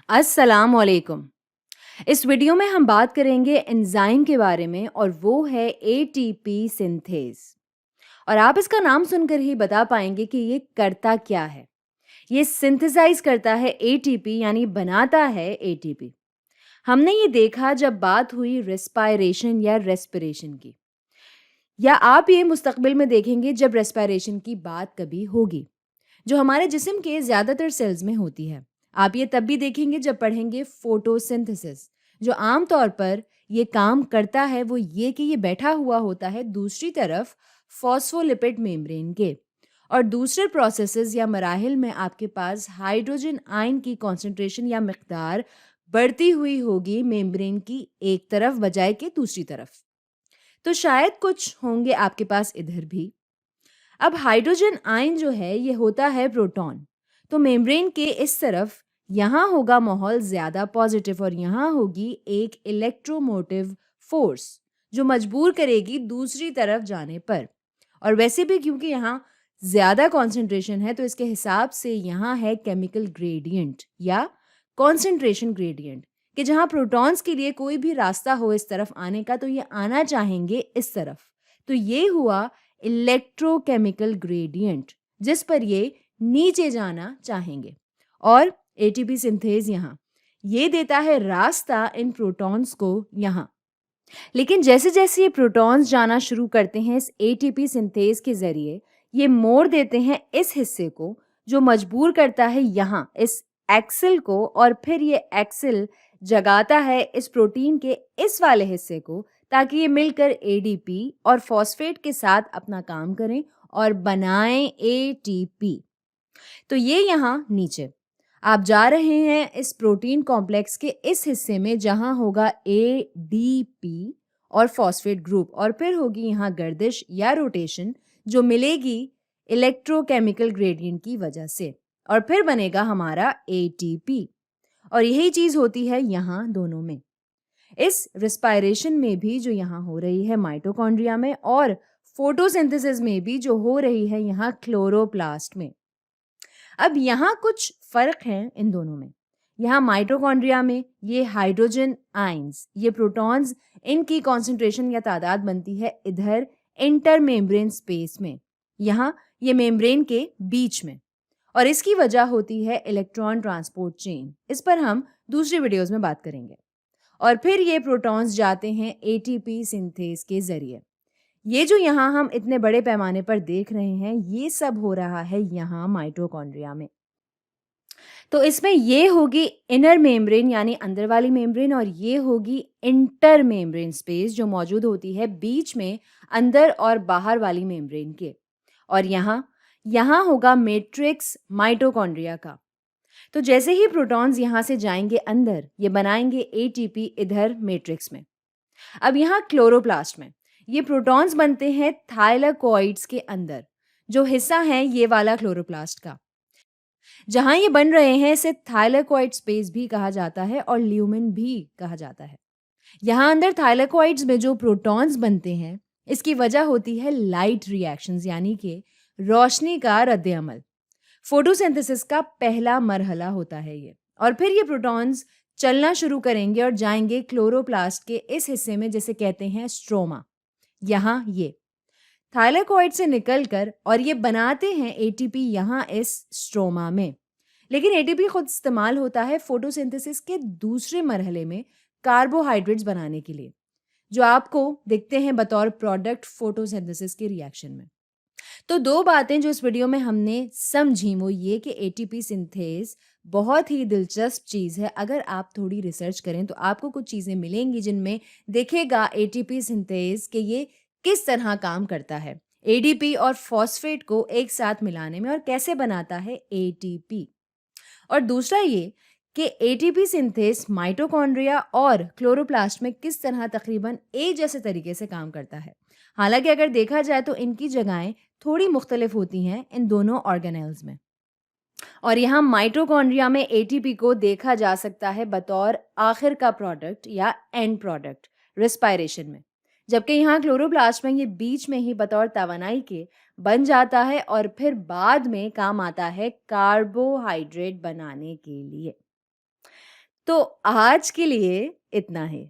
अस्सलाम वालेकुम। इस वीडियो में हम बात करेंगे एंजाइम के बारे में और वो है एटीपी सिंथेज। और आप इसका नाम सुनकर ही बता पाएंगे कि ये करता क्या है। ये सिंथेसाइज करता है एटीपी यानी बनाता है एटीपी। हमने ये देखा जब बात हुई रेस्पायरेशन या रेस्पिरेशन की, या आप ये मुस्तकबिल में देखेंगे जब रेस्पायरेशन की बात कभी होगी, जो हमारे जिस्म के ज़्यादातर सेल्स में होती है। आप ये तब भी देखेंगे जब पढ़ेंगे फोटोसिंथेसिस। जो आम तौर पर ये काम करता है वो ये कि ये बैठा हुआ होता है दूसरी तरफ फॉस्फोलिपिड मेम्ब्रेन के, और दूसरे प्रोसेसेस या मराहिल में आपके पास हाइड्रोजन आयन की कॉन्सेंट्रेशन या मिकदार बढ़ती हुई होगी मेम्ब्रेन की एक तरफ बजाय के दूसरी तरफ। तो शायद कुछ होंगे आपके पास इधर भी। अब हाइड्रोजन आयन जो है ये होता है प्रोटॉन। तो मेम्ब्रेन के इस तरफ यहाँ होगा माहौल ज़्यादा पॉजिटिव और यहाँ होगी एक इलेक्ट्रोमोटिव फोर्स जो मजबूर करेगी दूसरी तरफ जाने पर। और वैसे भी क्योंकि यहाँ ज़्यादा कॉन्सेंट्रेशन है तो इसके हिसाब से यहाँ है केमिकल ग्रेडियंट या कॉन्सेंट्रेशन ग्रेडियंट, कि जहाँ प्रोटॉन्स के लिए कोई भी रास्ता हो इस तरफ आने का तो ये आना चाहेंगे इस तरफ। तो ये हुआ इलेक्ट्रोकेमिकल ग्रेडियंट जिस पर ये नीचे जाना चाहेंगे। और एटीपी सिंथेज यहाँ ये देता है रास्ता इन प्रोटॉन्स को यहाँ। लेकिन जैसे जैसे ये प्रोटॉन्स जाना शुरू करते हैं इस एटीपी सिंथेज के जरिए, ये मोड़ देते हैं इस हिस्से को जो मजबूर करता है यहाँ इस एक्सिल को, और फिर ये एक्सिल जगाता है इस प्रोटीन के इस वाले हिस्से को ताकि ये मिलकर एडीपी और फॉस्फेट के साथ अपना काम करें और बनाएं एटीपी। तो ये यहाँ नीचे आप जा रहे हैं इस प्रोटीन कॉम्प्लेक्स के इस हिस्से में जहां होगा एडीपी और फॉस्फेट ग्रुप, और फिर होगी यहाँ गर्दिश या रोटेशन जो मिलेगी इलेक्ट्रोकेमिकल ग्रेडियंट की वजह से, और फिर बनेगा हमारा एटीपी। और यही चीज होती है यहाँ दोनों में, इस रिस्पायरेशन में भी जो यहाँ हो रही है माइटोकॉन्ड्रिया में, और फोटोसिंथेसिस में भी जो हो रही है यहाँ क्लोरोप्लास्ट में। अब यहाँ कुछ फर्क हैं इन दोनों में। यहाँ माइटोकॉन्ड्रिया में ये हाइड्रोजन आयंस, ये प्रोटॉन्स, इनकी कॉन्सेंट्रेशन या तादाद बनती है इधर इंटरमेम्ब्रेन स्पेस में, यहाँ ये मेम्ब्रेन के बीच में, और इसकी वजह होती है इलेक्ट्रॉन ट्रांसपोर्ट चेन। इस पर हम दूसरी वीडियोस में बात करेंगे। और फिर ये प्रोटॉन्स जाते हैं एटीपी सिंथेज के जरिए। ये जो यहाँ हम इतने बड़े पैमाने पर देख रहे हैं ये सब हो रहा है यहाँ माइटोकॉन्ड्रिया में। तो इसमें ये होगी इनर मेम्ब्रेन यानी अंदर वाली मेम्ब्रेन, और ये होगी इंटर मेम्ब्रेन स्पेस जो मौजूद होती है बीच में अंदर और बाहर वाली मेम्ब्रेन के। और यहाँ यहाँ होगा मैट्रिक्स माइटोकॉन्ड्रिया का। तो जैसे ही प्रोटॉन्स यहाँ से जाएंगे अंदर ये बनाएंगे एटीपी इधर मैट्रिक्स में। अब यहाँ क्लोरोप्लास्ट में ये प्रोटॉन्स बनते हैं थाइलाकोइड्स के अंदर, जो हिस्सा है ये वाला क्लोरोप्लास्ट का। जहां ये बन रहे हैं इसे थाइलाकोइड स्पेस भी कहा जाता है और ल्यूमेन भी कहा जाता है। यहाँ अंदर थाइलाकोइड्स में जो प्रोटॉन्स बनते हैं इसकी वजह होती है लाइट रिएक्शंस यानी कि रोशनी का रद्द-ए-अमल। फोटोसिंथेसिस का पहला मरहला होता है ये, और फिर ये प्रोटॉन्स चलना शुरू करेंगे और जाएंगे क्लोरोप्लास्ट के इस हिस्से में जिसे कहते हैं स्ट्रोमा। यहाँ ये थाइलाकोइड से निकलकर और ये बनाते हैं एटीपी यहाँ इस स्ट्रोमा में। लेकिन एटीपी खुद इस्तेमाल होता है फोटोसिंथेसिस के दूसरे मरहले में कार्बोहाइड्रेट्स बनाने के लिए, जो आपको दिखते हैं बतौर प्रोडक्ट फोटोसिंथेसिस के रिएक्शन में। तो दो बातें जो इस वीडियो में हमने समझी वो ये कि एटीपी सिंथेज बहुत ही दिलचस्प चीज़ है। अगर आप थोड़ी रिसर्च करें तो आपको कुछ चीज़ें मिलेंगी जिनमें दिखेगा एटीपी सिंथेज कि ये किस तरह काम करता है एडीपी और फॉस्फेट को एक साथ मिलाने में और कैसे बनाता है एटीपी। और दूसरा ये कि एटीपी सिंथेज माइटोकॉन्ड्रिया और क्लोरोप्लास्ट में किस तरह तकरीबन एक जैसे तरीके से काम करता है। हालांकि अगर देखा जाए तो इनकी जगहें थोड़ी मुख्तलिफ होती हैं इन दोनों ऑर्गेनेल्स में। और यहाँ माइटोकॉन्ड्रिया में एटीपी को देखा जा सकता है बतौर आखिर का प्रोडक्ट या एंड प्रोडक्ट रिस्पायरेशन में, जबकि यहाँ क्लोरोप्लास्ट में ये बीच में ही बतौर तवानाई के बन जाता है और फिर बाद में काम आता है कार्बोहाइड्रेट बनाने के लिए। तो आज के लिए इतना ही।